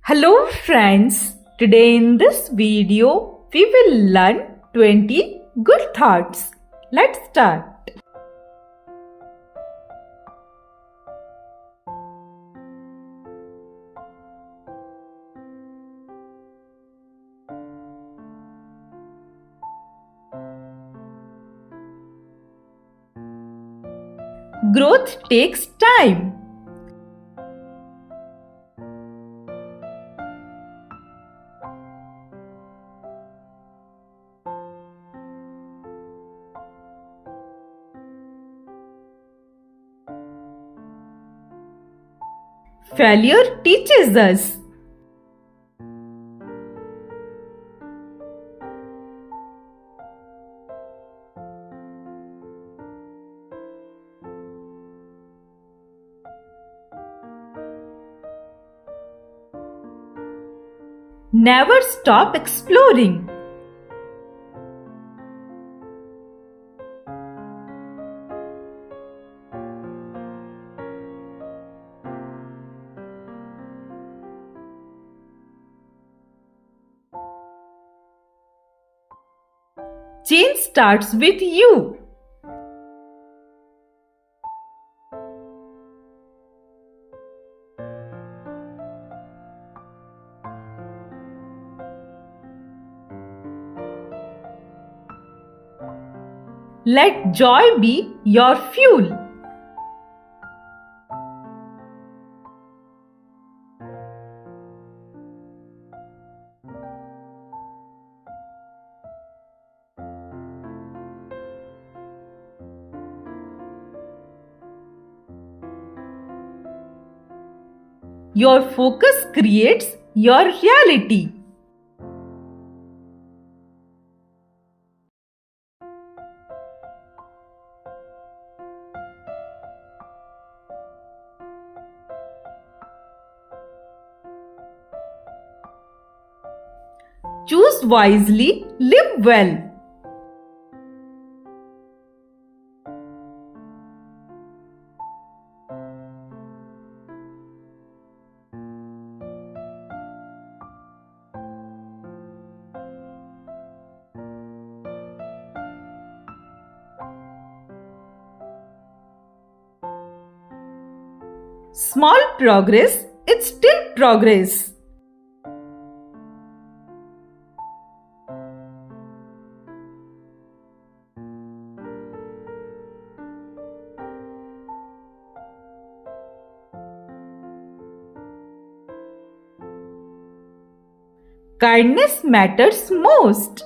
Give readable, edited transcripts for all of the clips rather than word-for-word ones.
Hello friends, today in this video we will learn 20 good thoughts. Let's start. Growth takes time. Failure teaches us. Never stop exploring. Change starts with you. Let joy be your fuel. Your focus creates your reality. Choose wisely, live well. Small progress, it's still progress. Kindness matters most.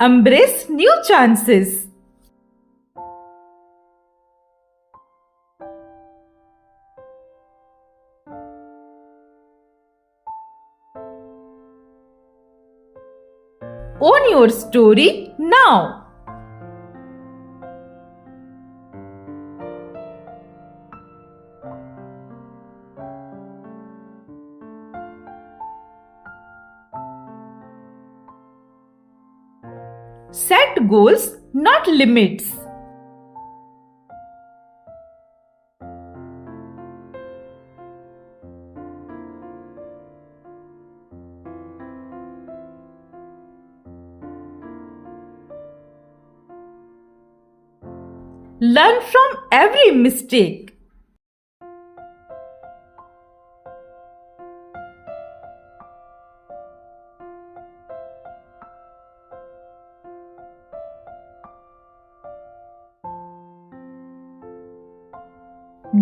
Embrace new chances. Own your story now. Set goals, not limits. Learn from every mistake.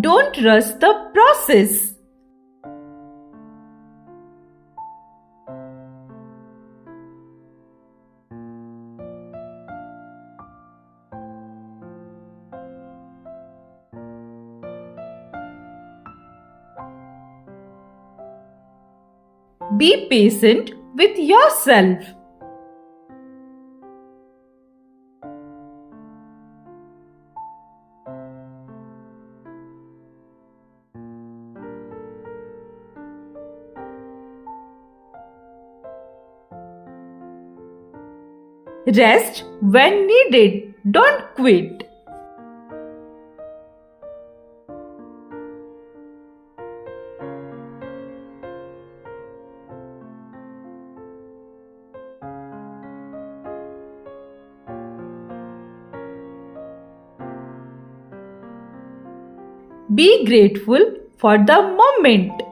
Don't rush the process. Be patient with yourself. Rest when needed. Don't quit. Be grateful for the moment.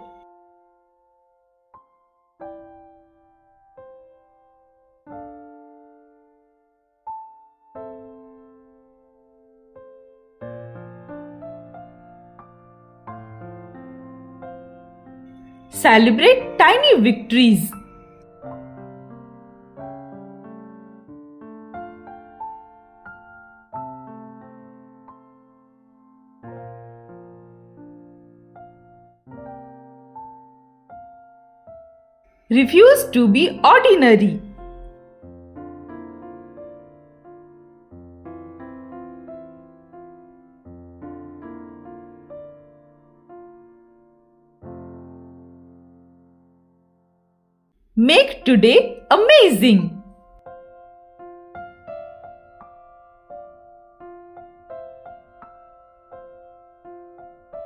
Celebrate tiny victories. Refuse to be ordinary. Make today amazing.